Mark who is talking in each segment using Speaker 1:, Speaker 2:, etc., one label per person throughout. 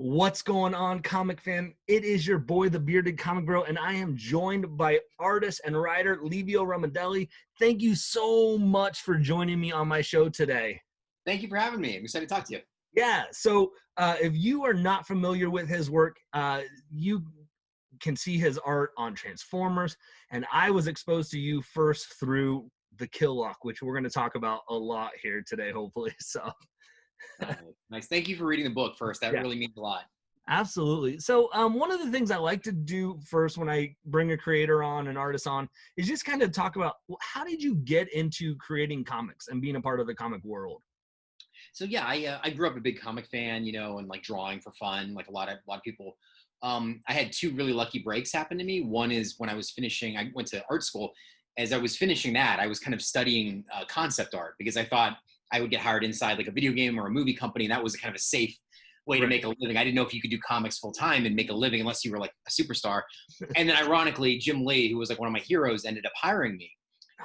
Speaker 1: What's going on, comic fan? It is your boy, the Bearded Comic Bro, and I am joined by artist and writer Livio Ramondelli. Thank you so much for joining me on my show today.
Speaker 2: Thank you for having me. I'm excited to talk to you.
Speaker 1: Yeah, so if you are not familiar with his work, you can see his art on Transformers, and I was exposed to you first through the Kill Lock, which we're going to talk about a lot here today, hopefully. So.
Speaker 2: Nice. Thank you for reading the book first. That really means a lot.
Speaker 1: Absolutely. So one of the things I like to do first when I bring a creator on, an artist on, is just kind of talk about, well, how did you get into creating comics and being a part of the comic world?
Speaker 2: So yeah, I grew up a big comic fan, and like drawing for fun, like a lot of people. I had two really lucky breaks happen to me. One is when I was finishing, I went to art school. As I was finishing that, I was kind of studying concept art because I thought I would get hired inside like a video game or a movie company, and that was kind of a safe way to make a living. I didn't know if you could do comics full time and make a living unless you were like a superstar. And then ironically, Jim Lee, who was like one of my heroes, ended up hiring me.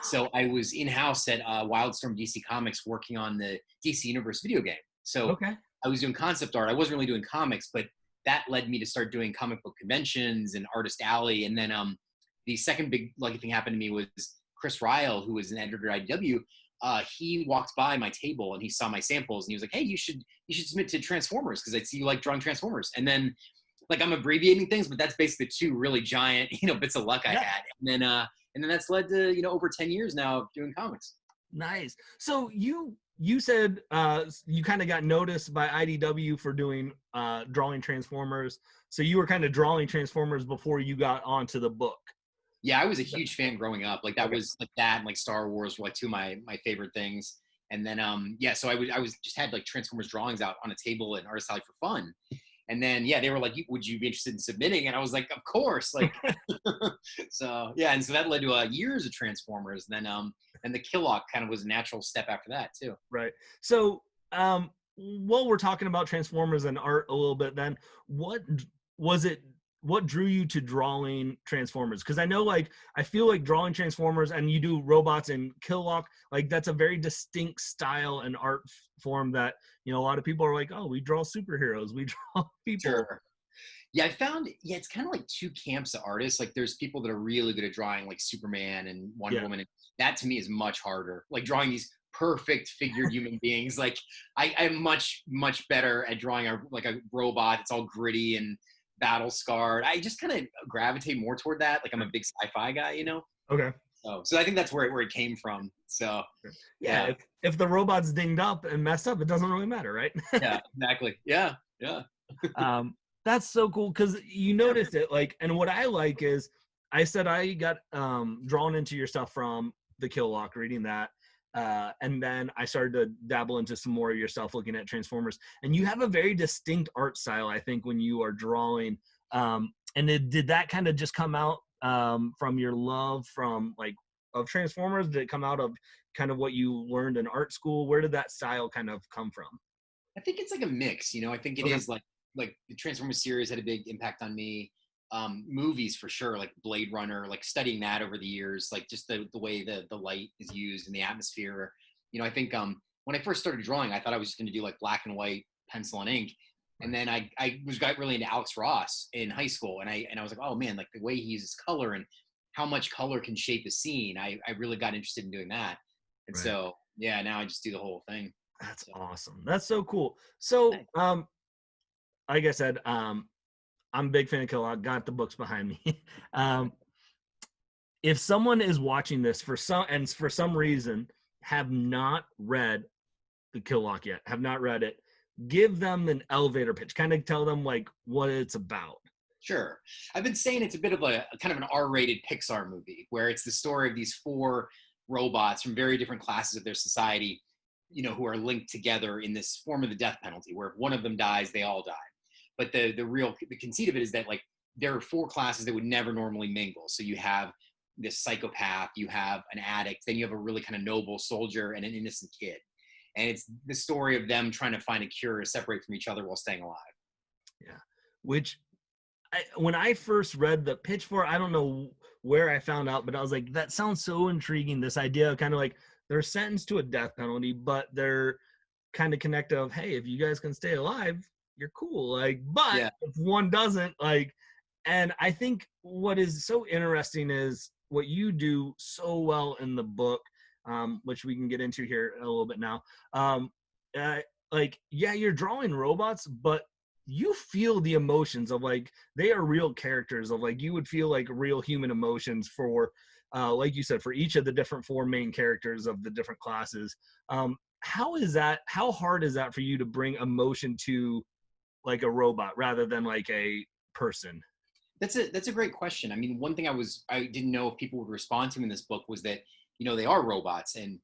Speaker 2: So I was in-house at Wildstorm DC Comics working on the DC Universe video game. So I was doing concept art. I wasn't really doing comics, but that led me to start doing comic book conventions and Artist Alley. And then the second big lucky thing happened to me was Chris Ryle, who was an editor at IDW. He walked by my table and he saw my samples and he was like, "Hey, you should submit to Transformers because I see you like drawing Transformers." And then, like, I'm abbreviating things, but that's basically two really giant, bits of luck I had. And then that's led to over 10 years now of doing comics.
Speaker 1: Nice. So you said you kind of got noticed by IDW for doing drawing Transformers. So you were kind of drawing Transformers before you got onto the book.
Speaker 2: Yeah, I was a huge fan growing up. Like that was like that and like Star Wars were like two of my favorite things. And then so I was just had like Transformers drawings out on a table at Artist Alley for fun. And then they were like, "Would you be interested in submitting?" And I was like, "Of course!" Like, so and so that led to years of Transformers. And then and the Kill Lock kind of was a natural step after that too.
Speaker 1: Right. So while we're talking about Transformers and art a little bit, then what was it? What drew you to drawing Transformers? Because I know, like, I feel like drawing Transformers and you do robots and Kill Lock, like that's a very distinct style and art form that, a lot of people are like, "Oh, we draw superheroes, we draw people."
Speaker 2: Sure. Yeah, I found, it's kind of like two camps of artists. Like there's people that are really good at drawing like Superman and Wonder Woman. And that to me is much harder. Like drawing these perfect figured human beings. Like I'm much, much better at drawing a robot. It's all gritty and battle scarred. I just kind of gravitate more toward that. Like I'm a big sci-fi guy,
Speaker 1: Okay.
Speaker 2: So I think that's where it came from. So
Speaker 1: yeah. If the robot's dinged up and messed up, it doesn't really matter, right?
Speaker 2: Yeah, exactly. Yeah.
Speaker 1: That's so cool because you noticed it. Like, and what I like is, I said I got drawn into your stuff from the Kill Lock, reading that. And then I started to dabble into some more of your stuff, looking at Transformers. And you have a very distinct art style, I think, when you are drawing. And did that kind of just come out from your love of Transformers? Did it come out of kind of what you learned in art school? Where did that style kind of come from?
Speaker 2: I think it's like a mix. I think it is like the Transformers series had a big impact on me. Movies for sure, like Blade Runner, like studying that over the years, like just the way the light is used in the atmosphere. I think when I first started drawing, I thought I was just going to do like black and white pencil and ink. And then I got really into Alex Ross in high school. And I was like, oh man, like the way he uses color and how much color can shape a scene. I really got interested in doing that. And so, now I just do the whole thing.
Speaker 1: That's awesome. That's so cool. So, like I said, I'm a big fan of Kill Lock. Got the books behind me. If someone is watching this for some reason have not read the Kill Lock yet, have not read it, give them an elevator pitch. Kind of tell them like what it's about.
Speaker 2: Sure. I've been saying it's a bit of a kind of an R-rated Pixar movie where it's the story of these four robots from very different classes of their society, who are linked together in this form of the death penalty, where if one of them dies, they all die. But the conceit of it is that like there are four classes that would never normally mingle. So you have this psychopath, you have an addict, then you have a really kind of noble soldier and an innocent kid. And it's the story of them trying to find a cure to separate from each other while staying alive.
Speaker 1: Yeah. Which when I first read the pitch for it, I don't know where I found out, but I was like, that sounds so intriguing. This idea of kind of like they're sentenced to a death penalty, but they're kind of connected of, hey, if you guys can stay alive, you're cool. Like, but
Speaker 2: Yeah.
Speaker 1: if one doesn't, like, and I think what is so interesting is what you do so well in the book, which we can get into here in a little bit now. Um, uh, like, yeah, you're drawing robots, but you feel the emotions of, like, they are real characters of, like, you would feel like real human emotions for, like you said, for each of the different four main characters of the different classes. How is that? How hard is that for you to bring emotion to like a robot rather than like a person?
Speaker 2: That's a great question. I mean, one thing I didn't know if people would respond to in this book was that, they are robots, and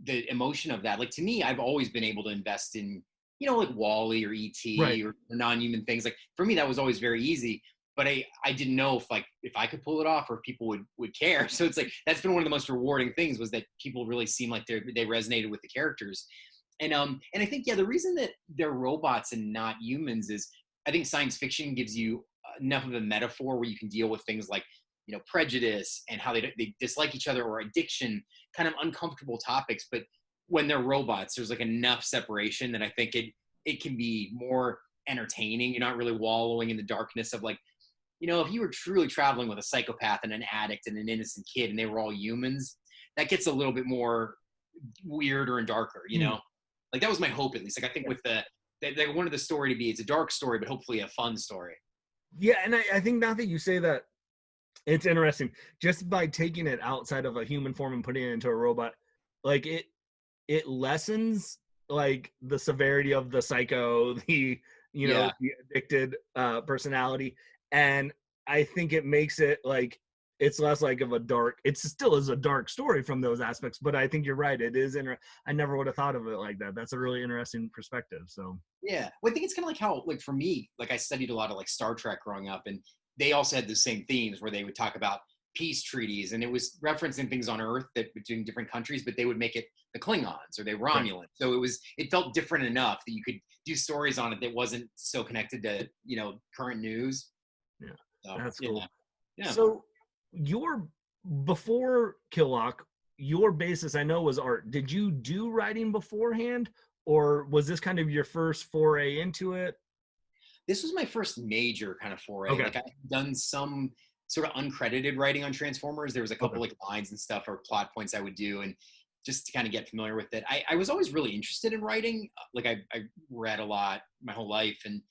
Speaker 2: the emotion of that. Like, to me, I've always been able to invest in, like Wally or
Speaker 1: Right.
Speaker 2: ET or non-human things. Like, for me, that was always very easy. But I didn't know if I could pull it off or if people would care. So it's like that's been one of the most rewarding things, was that people really seem like they resonated with the characters. And I think, yeah, the reason that they're robots and not humans is, I think science fiction gives you enough of a metaphor where you can deal with things like, prejudice and how they dislike each other, or addiction, kind of uncomfortable topics. But when they're robots, there's like enough separation that I think it can be more entertaining. You're not really wallowing in the darkness of, like, if you were truly traveling with a psychopath and an addict and an innocent kid and they were all humans, that gets a little bit more weirder and darker,
Speaker 1: Mm.
Speaker 2: Like, that was my hope, at least. Like, I think with they wanted the story to be, it's a dark story, but hopefully a fun story.
Speaker 1: Yeah, and I think now that you say that, it's interesting. Just by taking it outside of a human form and putting it into a robot, like it lessens like the severity of the psycho, the
Speaker 2: Yeah.
Speaker 1: the addicted personality, and I think it makes it like it's less like of a dark. It still is a dark story from those aspects, but I think you're right. It is. I never would have thought of it like that. That's a really interesting perspective. So
Speaker 2: Yeah. Well, I think it's kind of like how, like, for me, like, I studied a lot of like Star Trek growing up, and they also had the same themes where they would talk about peace treaties, and it was referencing things on Earth that between different countries, but they would make it the Klingons or they
Speaker 1: right,
Speaker 2: Romulans. So it felt different enough that you could do stories on it that wasn't so connected to, current news.
Speaker 1: yeah,
Speaker 2: So
Speaker 1: that's
Speaker 2: yeah.
Speaker 1: cool.
Speaker 2: Yeah.
Speaker 1: So your before Killock, your basis I know was art. Did you do writing beforehand, or was this kind of your first foray into it?
Speaker 2: This was my first major kind of foray.
Speaker 1: Okay.
Speaker 2: Like, I've done some sort of uncredited writing on Transformers. There was a
Speaker 1: Okay.
Speaker 2: couple like lines and stuff or plot points I would do, and just to kind of get familiar with it. I was always really interested in writing. Like, I read a lot my whole life, and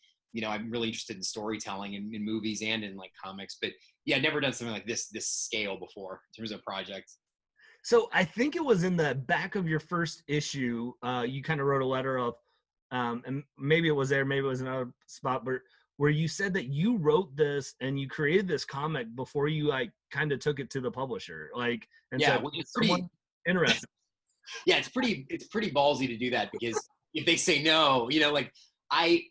Speaker 2: I'm really interested in storytelling in movies and in like comics. But yeah, I'd never done something like this scale before in terms of projects.
Speaker 1: So I think it was in the back of your first issue. You kind of wrote a letter of, and maybe it was there, maybe it was another spot, but where you said that you wrote this and you created this comic before you like kind of took it to the publisher, like, and
Speaker 2: Yeah,
Speaker 1: said,
Speaker 2: well, it's pretty.
Speaker 1: someone interested.
Speaker 2: Yeah, it's pretty ballsy to do that, because if they say no, like, I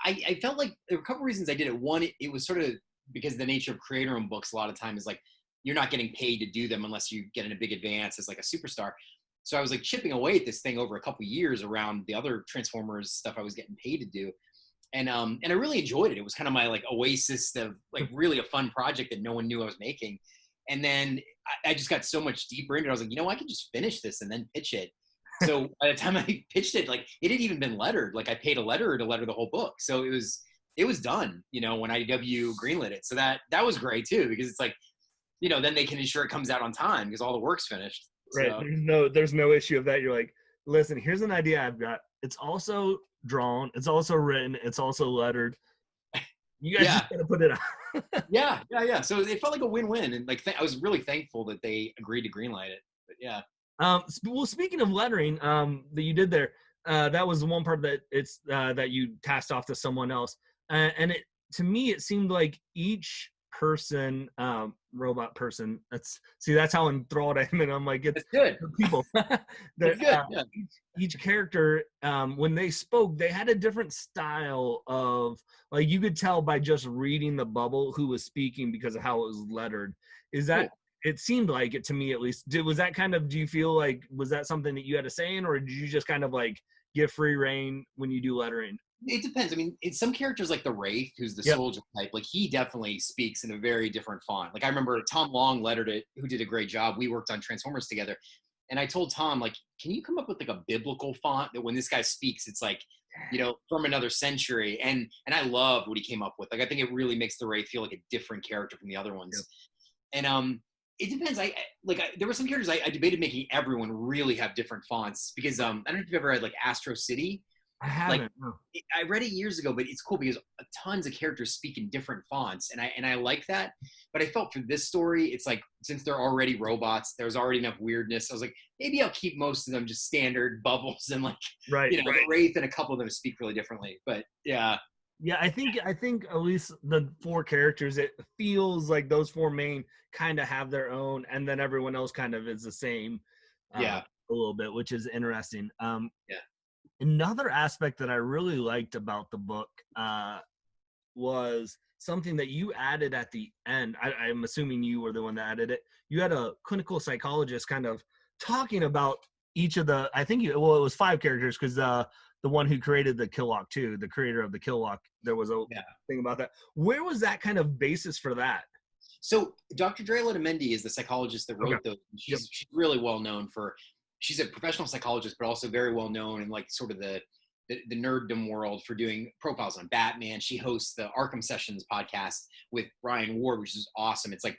Speaker 2: I felt like there were a couple reasons I did it. One, it was sort of because the nature of creator-owned books a lot of time is like you're not getting paid to do them unless you get in a big advance as like a superstar. So I was like chipping away at this thing over a couple years around the other Transformers stuff I was getting paid to do. And I really enjoyed it. It was kind of my like oasis of like really a fun project that no one knew I was making. And then I just got so much deeper into it. I was like, I could just finish this and then pitch it. So by the time I pitched it, like, it had even been lettered. Like, I paid a letterer to letter the whole book. So it was done, when IDW greenlit it. So that was great too, because it's like, then they can ensure it comes out on time because all the work's finished.
Speaker 1: Right.
Speaker 2: So
Speaker 1: There's no issue of that. You're like, listen, here's an idea I've got. It's also drawn, it's also written, it's also lettered. You guys
Speaker 2: yeah,
Speaker 1: just gotta put it out.
Speaker 2: yeah. So it felt like a win-win, and like I was really thankful that they agreed to greenlight it. But yeah.
Speaker 1: Well, speaking of lettering, that you did there, that was the one part that it's that you tasked off to someone else, and it to me it seemed like each person, robot person. That's how enthralled I am, and I'm like it's
Speaker 2: That's good.
Speaker 1: the people.
Speaker 2: That's
Speaker 1: that
Speaker 2: good. Yeah.
Speaker 1: each character, when they spoke, they had a different style of like you could tell by just reading the bubble who was speaking because of how it was lettered. Is that
Speaker 2: Cool.
Speaker 1: it seemed like it to me at least. Was that kind of, do you feel like, was that something that you had a say in, or did you just kind of like give free reign when you do lettering?
Speaker 2: It depends. I mean, it's some characters like the Wraith, who's the
Speaker 1: Yep.
Speaker 2: soldier type, like, he definitely speaks in a very different font. Like, I remember Tom Long lettered it, who did a great job. We worked on Transformers together. And I told Tom, like, can you come up with like a biblical font that when this guy speaks, it's like, from another century. And I loved what he came up with. Like, I think it really makes the Wraith feel like a different character from the other
Speaker 1: Yep.
Speaker 2: ones. And it depends. There were some characters I debated making everyone really have different fonts because I don't know if you've ever read like Astro City.
Speaker 1: I
Speaker 2: Like,
Speaker 1: haven't. No.
Speaker 2: I read it years ago, but it's cool because tons of characters speak in different fonts, and I like that. But I felt for this story, it's like since they're already robots, there's already enough weirdness. I was like, maybe I'll keep most of them just standard bubbles and like
Speaker 1: Right.
Speaker 2: the Wraith and a couple of them speak really differently. But yeah,
Speaker 1: Yeah, I think at least the 4 characters, it feels like those 4 main kind of have their own, and then everyone else kind of is the same.
Speaker 2: Yeah.
Speaker 1: A little bit, which is interesting.
Speaker 2: Yeah.
Speaker 1: Another aspect that I really liked about the book was something that you added at the end. I'm assuming you were the one that added it. You had a clinical psychologist kind of talking about each of the, it was 5 characters because the one who created the Killock too, the creator of the Killock, there was a thing about that. Where was that kind of basis for that?
Speaker 2: So Dr. Dre Letamendi is the psychologist that wrote those. She's really well known she's a professional psychologist, but also very well known in like sort of the nerddom world for doing profiles on Batman. She hosts the Arkham Sessions podcast with Brian Ward, which is awesome. It's like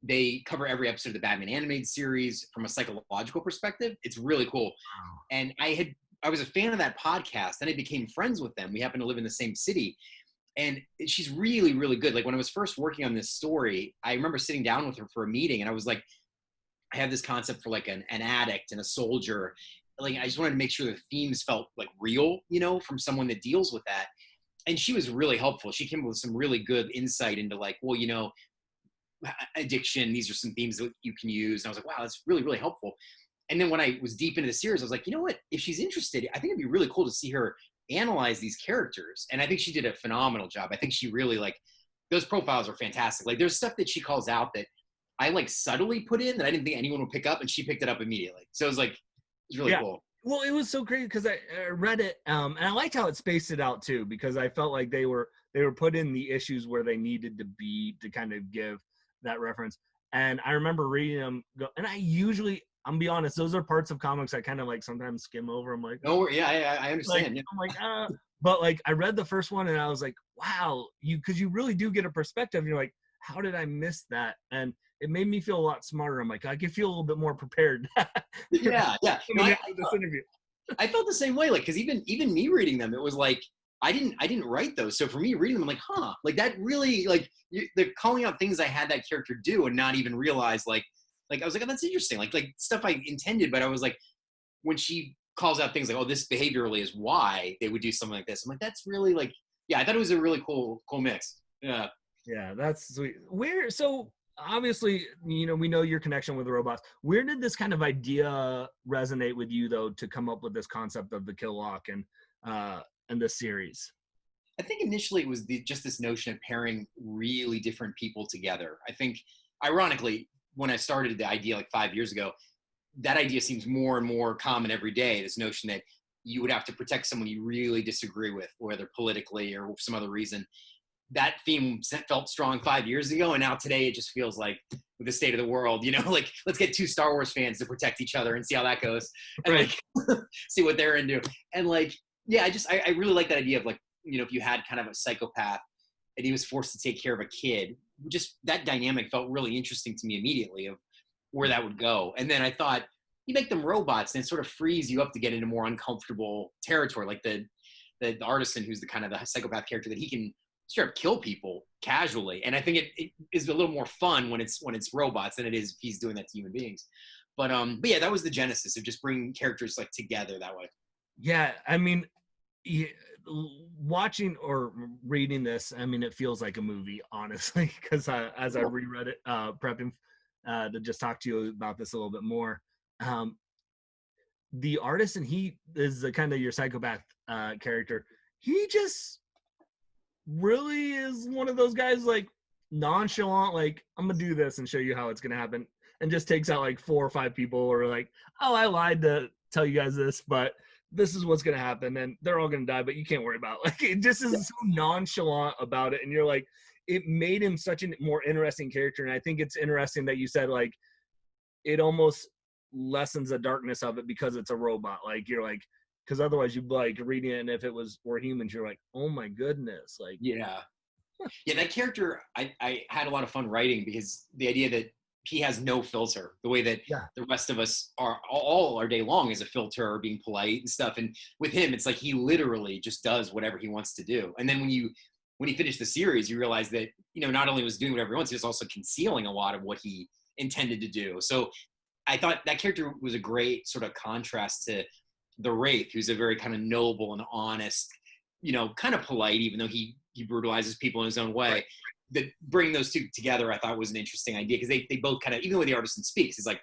Speaker 2: they cover every episode of the Batman animated series from a psychological perspective. It's really cool.
Speaker 1: Wow.
Speaker 2: And I was a fan of that podcast. Then I became friends with them. We happen to live in the same city. And she's really, really good. Like when I was first working on this story, I remember sitting down with her for a meeting and I was like, I have this concept for like an addict and a soldier. Like, I just wanted to make sure the themes felt like real, from someone that deals with that. And she was really helpful. She came up with some really good insight into like, well, addiction, these are some themes that you can use. And I was like, wow, that's really, really helpful. And then when I was deep into the series, I was like, you know what? If she's interested, I think it'd be really cool to see her analyze these characters. And I think she did a phenomenal job. I think she really those profiles are fantastic. Like there's stuff that she calls out that I like subtly put in that I didn't think anyone would pick up, and she picked it up immediately. So it was like, it's really cool.
Speaker 1: Well, it was so crazy because I read it, and I liked how it spaced it out too, because I felt like they were put in the issues where they needed to be to kind of give that reference. And I remember reading them, and I'm gonna be honest, those are parts of comics I kind of like sometimes skim over. I'm like,
Speaker 2: oh yeah, I understand.
Speaker 1: Like, I'm like, but like I read the first one and I was like, wow, because you really do get a perspective. And you're like, how did I miss that? And it made me feel a lot smarter. I'm like, I can feel a little bit more prepared.
Speaker 2: Yeah. No,
Speaker 1: this interview.
Speaker 2: I felt the same way. Like, because even me reading them, it was like I didn't write those. So for me reading them, I'm like, huh, like that really they're calling out things I had that character do and not even realize like I was like, oh, that's interesting. Like stuff I intended, but I was like, when she calls out things like, oh, this behaviorally is why they would do something like this. I'm like, that's really like, yeah, I thought it was a really cool mix. Yeah.
Speaker 1: Yeah, that's sweet. So obviously, we know your connection with the robots. Where did this kind of idea resonate with you, though, to come up with this concept of the Killock and this series?
Speaker 2: I think initially it was just this notion of pairing really different people together. I think, ironically, when I started the idea like 5 years ago, that idea seems more and more common every day. This notion that you would have to protect someone you really disagree with, whether politically or for some other reason. That theme felt strong 5 years ago, and now today it just feels like with the state of the world, like let's get 2 Star Wars fans to protect each other and see how that goes, and like see what they're into. And like, yeah, I really like that idea of like, if you had kind of a psychopath and he was forced to take care of a kid, just that dynamic felt really interesting to me immediately of where that would go. And then I thought, you make them robots and it sort of frees you up to get into more uncomfortable territory, like the artisan who's the kind of the psychopath character that he can straight up kill people casually. And I think it is a little more fun when it's robots than it is if he's doing that to human beings. But yeah, that was the genesis of just bringing characters like together that way.
Speaker 1: Yeah, I mean, watching or reading this, I mean, it feels like a movie, honestly, because as I reread it, prepping to just talk to you about this a little bit more. The artist, and he is the kind of your psychopath character. He just really is one of those guys, like nonchalant, like I'm gonna do this and show you how it's gonna happen, and just takes out like 4 or 5 people, or like, oh, I lied to tell you guys this, but this is what's gonna happen, and they're all gonna die, but you can't worry about it. Like, it just is so nonchalant about it, and you're like, it made him such a more interesting character. And I think it's interesting that you said like it almost lessens the darkness of it because it's a robot. Like you're like, because otherwise you'd like reading it, and if it were humans, you're like, oh my goodness, like
Speaker 2: Yeah. Yeah, that character I had a lot of fun writing because the idea that he has no filter, the way that
Speaker 1: yeah,
Speaker 2: the rest of us are all our day long is a filter or being polite and stuff. And with him, it's like he literally just does whatever he wants to do. And then when he finished the series, you realize that, not only was he doing whatever he wants, he was also concealing a lot of what he intended to do. So I thought that character was a great sort of contrast to the Wraith, who's a very kind of noble and honest, kind of polite, even though he brutalizes people in his own way.
Speaker 1: right.
Speaker 2: That bringing those two together, I thought was an interesting idea because they both kind of, even the way the artisan speaks, he's like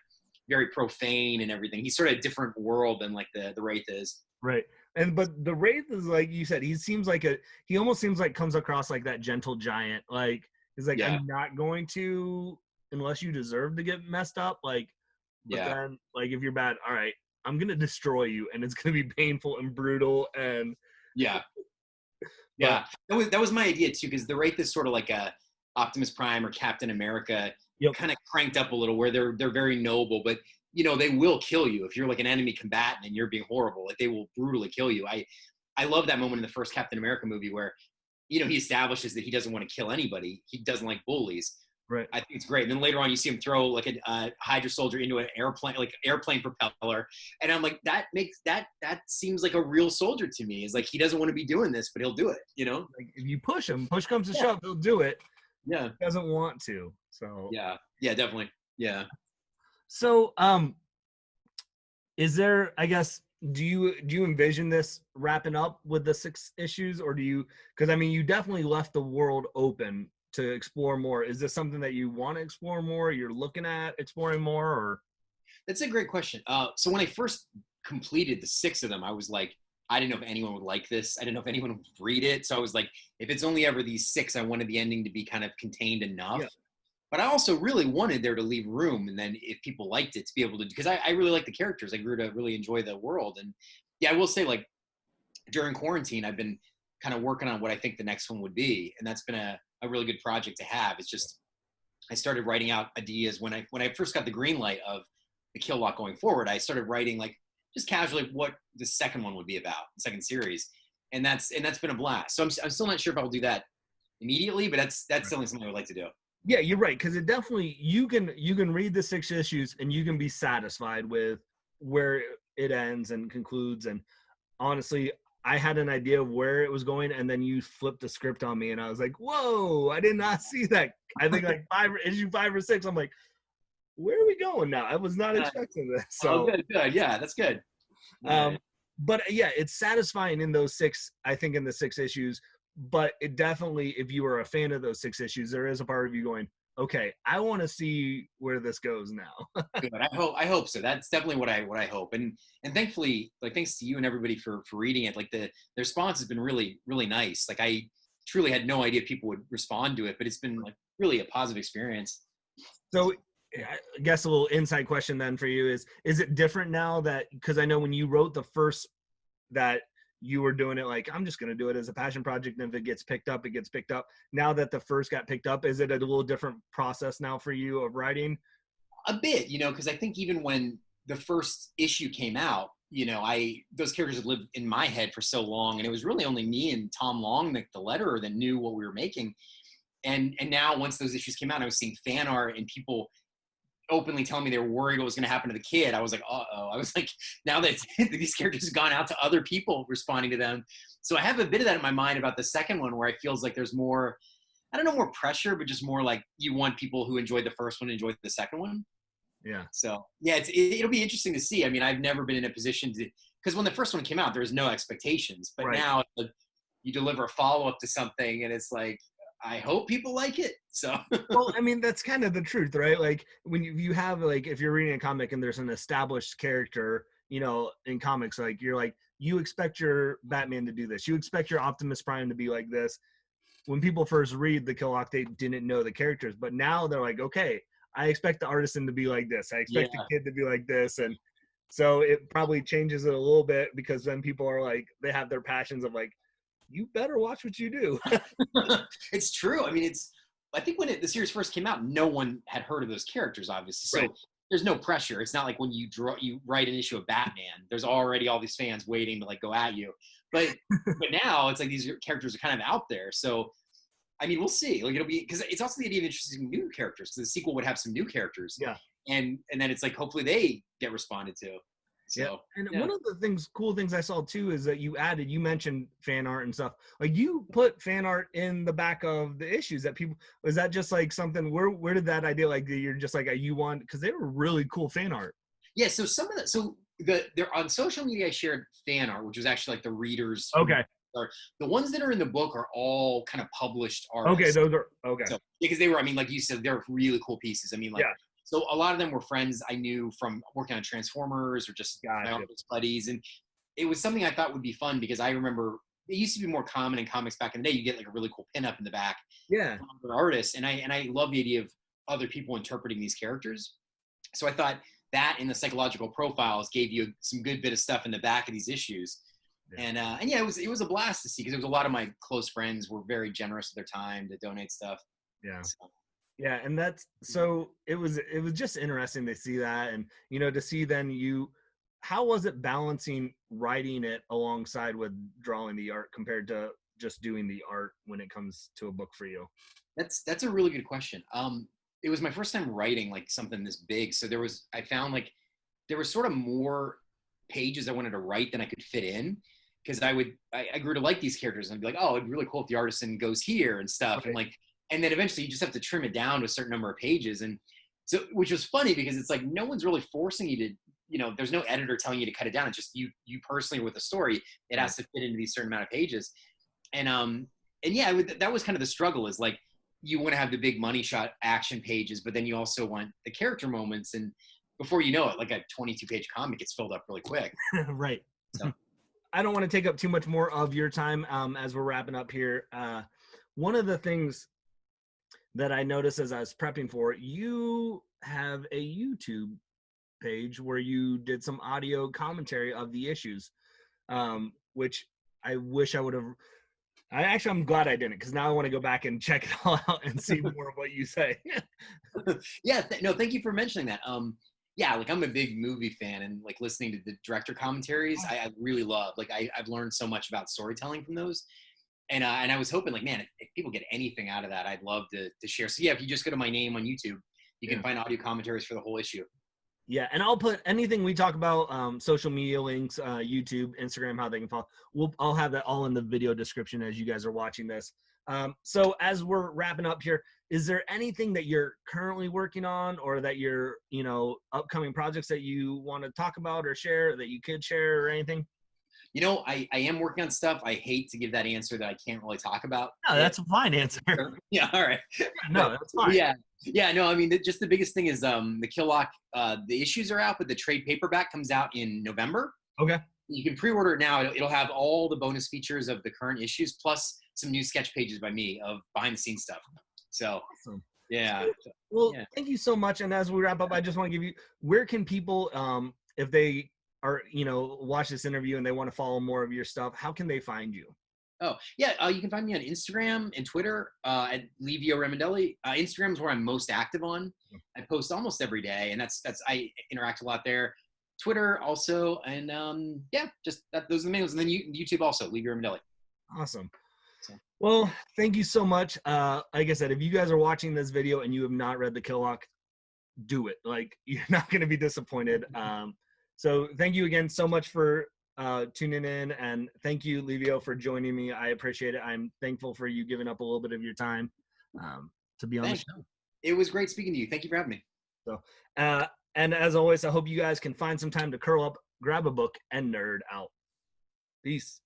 Speaker 2: very profane and everything. He's sort of a different world than like the Wraith is.
Speaker 1: Right. But the Wraith is like you said, he almost seems like comes across like that gentle giant. Like he's like,
Speaker 2: Yeah.
Speaker 1: I'm not going to unless you deserve to get messed up. Like, but
Speaker 2: Yeah.
Speaker 1: then like if you're bad, all right, I'm gonna destroy you, and it's gonna be painful and brutal and
Speaker 2: Yeah. Yeah. That was my idea too, because the Wraith is sort of like a Optimus Prime or Captain America, kind of cranked up a little, where they're very noble, but they will kill you if you're like an enemy combatant and you're being horrible. Like they will brutally kill you. I love that moment in the first Captain America movie where he establishes that he doesn't want to kill anybody. He doesn't like bullies.
Speaker 1: right.
Speaker 2: I think it's great. And then later on, you see him throw like a Hydra soldier into an airplane, like airplane propeller, and I'm like, that seems like a real soldier to me. It's like he doesn't want to be doing this, but he'll do it.
Speaker 1: Like if you push him, push comes to shove, he'll do it.
Speaker 2: Yeah.
Speaker 1: He doesn't want to. So
Speaker 2: Yeah, definitely. Yeah.
Speaker 1: So is there, I guess, do you envision this wrapping up with the 6 issues, or do you, because I mean you definitely left the world open to explore more. Is this something that you want to explore more, you're looking at exploring more, or?
Speaker 2: That's a great question. So when I first completed the 6 of them, I was like, I didn't know if anyone would like this. I didn't know if anyone would read it. So I was like, if it's only ever these 6, I wanted the ending to be kind of contained enough.
Speaker 1: Yeah.
Speaker 2: But I also really wanted there to leave room, and then if people liked it, to be able to, because I really like the characters. I grew to really enjoy the world. And yeah, I will say, like, during quarantine, I've been kind of working on what I think the next one would be. And that's been a really good project to have. It's just, I started writing out ideas when I first got the green light of the Kill Lock going forward. I started writing like just casually what the second one would be about, the second series, and that's been a blast. So I'm still not sure if I'll do that immediately, but that's certainly something I would like to do.
Speaker 1: Yeah, you're right, because it definitely, you can read the 6 issues and you can be satisfied with where it ends and concludes. And honestly, I had an idea of where it was going, and then you flipped the script on me, and I was like, "Whoa! I did not see that." I think like issue 5 or 6. I'm like, "Where are we going now?" I was not expecting this. So
Speaker 2: good. Yeah, that's good.
Speaker 1: But yeah, it's satisfying in those 6. I think in the 6 issues, but it definitely, if you are a fan of those 6 issues, there is a part of you going, "Okay, I want to see where this goes now."
Speaker 2: Good. I hope so. That's definitely what I hope. And thankfully, like, thanks to you and everybody for reading it. Like the response has been really, really nice. Like I truly had no idea people would respond to it, but it's been like really a positive experience.
Speaker 1: So I guess a little inside question then for you is it different now that, because I know when you wrote the first, that you were doing it like, I'm just going to do it as a passion project, and if it gets picked up, it gets picked up. Now that the first got picked up, is it a little different process now for you of writing?
Speaker 2: A bit, because I think even when the first issue came out, those characters had lived in my head for so long, and it was really only me and Tom Long, the letterer, that knew what we were making. And now once those issues came out, I was seeing fan art and people openly telling me they were worried what was going to happen to the kid. I was like, uh-oh. I was like, now that these characters have gone out to other people responding to them. So I have a bit of that in my mind about the second one, where I feels like there's more, I don't know, more pressure, but just more like you want people who enjoyed the first one to enjoy the second one.
Speaker 1: Yeah.
Speaker 2: So yeah, it'll be interesting to see. I mean, I've never been in a position to, because when the first one came out, there was no expectations, but
Speaker 1: Right.
Speaker 2: now you deliver a follow-up to something and it's like, I hope people like it. So
Speaker 1: Well, I mean, that's kind of the truth, right? Like when you have, like, if you're reading a comic and there's an established character, in comics, like you're like, you expect your Batman to do this. You expect your Optimus Prime to be like this. When people first read the Killock, they didn't know the characters, but now they're like, okay, I expect the artisan to be like this. I expect the kid to be like this. And so it probably changes it a little bit, because then people are like, they have their passions of like, you better watch what you do.
Speaker 2: It's true. I mean, I think when the series first came out, no one had heard of those characters, obviously. So
Speaker 1: Right.
Speaker 2: there's no pressure. It's not like when you write an issue of Batman, there's already all these fans waiting to like go at you. But now it's like these characters are kind of out there. So I mean, we'll see. Like it'll be, because it's also the idea of introducing new characters. Because the sequel would have some new characters.
Speaker 1: Yeah.
Speaker 2: And then it's like hopefully they get responded to. So
Speaker 1: Yeah. And
Speaker 2: yeah.
Speaker 1: one of the cool things I saw too is that you mentioned fan art and stuff. Like you put fan art in the back of the issues that people, was that just like something, where did that idea, like you're just like, you want, because they were really cool fan art.
Speaker 2: Yeah. So some of they're on social media, I shared fan art, which was actually like the readers.
Speaker 1: Okay.
Speaker 2: The ones that are in the book are all kind of published
Speaker 1: Okay.
Speaker 2: artists.
Speaker 1: Those are, okay.
Speaker 2: So, because they were, I mean, like you said, they're really cool pieces. I mean, like,
Speaker 1: yeah.
Speaker 2: So a lot of them were friends I knew from working on Transformers or just my office buddies. And it was something I thought would be fun because I remember it used to be more common in comics back in the day. You get like a really cool pinup in the back.
Speaker 1: Yeah.
Speaker 2: From other artists. And I love the idea of other people interpreting these characters. So I thought that in the psychological profiles gave you some good bit of stuff in the back of these issues. Yeah. And yeah, it was a blast to see because it was a lot of my close friends were very generous with their time to donate stuff.
Speaker 1: Yeah.
Speaker 2: So.
Speaker 1: Yeah, and that's so it was just interesting to see that, and to see then how was it balancing writing it alongside with drawing the art compared to just doing the art when it comes to a book for you?
Speaker 2: That's a really good question. It was my first time writing like something this big, so I found like there was sort of more pages I wanted to write than I could fit in because I grew to like these characters and I'd be like, oh, it'd be really cool if the artisan goes here and stuff, right. And then eventually you just have to trim it down to a certain number of pages. And so, which was funny because it's like, no one's really forcing you to, there's no editor telling you to cut it down. It's just you personally with the story, it has to fit into these certain amount of pages. And yeah, that was kind of the struggle is like, you want to have the big money shot action pages, but then you also want the character moments. And before you know it, like a 22-page comic gets filled up really quick.
Speaker 1: Right.
Speaker 2: So.
Speaker 1: I don't want to take up too much more of your time as we're wrapping up here. One of the things that I noticed as I was prepping for it, you have a YouTube page where you did some audio commentary of the issues, which I wish I would have. I'm glad I didn't because now I want to go back and check it all out and see more of what you say.
Speaker 2: Yeah, no, thank you for mentioning that. Yeah, like I'm a big movie fan and like listening to the director commentaries, I really love. Like I've learned so much about storytelling from those. And I was hoping like, man, if people get anything out of that, I'd love to share. So yeah, if you just go to my name on YouTube, you can find audio commentaries for the whole issue.
Speaker 1: Yeah, and I'll put anything we talk about, social media links, YouTube, Instagram, how they can follow. I'll have that all in the video description as you guys are watching this. So as we're wrapping up here, is there anything that you're currently working on or that you're, upcoming projects that you want to talk about or share that you could share or anything?
Speaker 2: I am working on stuff. I hate to give that answer that I can't really talk about.
Speaker 1: No, that's a fine answer.
Speaker 2: Yeah, all right.
Speaker 1: No, that's fine.
Speaker 2: Yeah, no, I mean, just the biggest thing is the Killock, the issues are out, but the trade paperback comes out in November.
Speaker 1: Okay.
Speaker 2: You can pre-order it now. It'll have all the bonus features of the current issues, plus some new sketch pages by me of behind-the-scenes stuff. So, awesome. Yeah.
Speaker 1: Well, thank you so much. And as we wrap up, I just want to give you, where can people, if they are, watch this interview and they want to follow more of your stuff, how can they find you?
Speaker 2: Oh, yeah. You can find me on Instagram and Twitter at Livio Ramondelli. Instagram is where I'm most active on. I post almost every day, and that's I interact a lot there. Twitter also, and those are the main ones. And then YouTube also, Livio Ramondelli.
Speaker 1: Awesome. Well, thank you so much. Like I said, if you guys are watching this video and you have not read The Killock, do it. Like, you're not going to be disappointed. So thank you again so much for tuning in, and thank you, Livio, for joining me. I appreciate it. I'm thankful for you giving up a little bit of your time to be on the show.
Speaker 2: It was great speaking to you. Thank you for having me.
Speaker 1: So, and as always, I hope you guys can find some time to curl up, grab a book, and nerd out. Peace.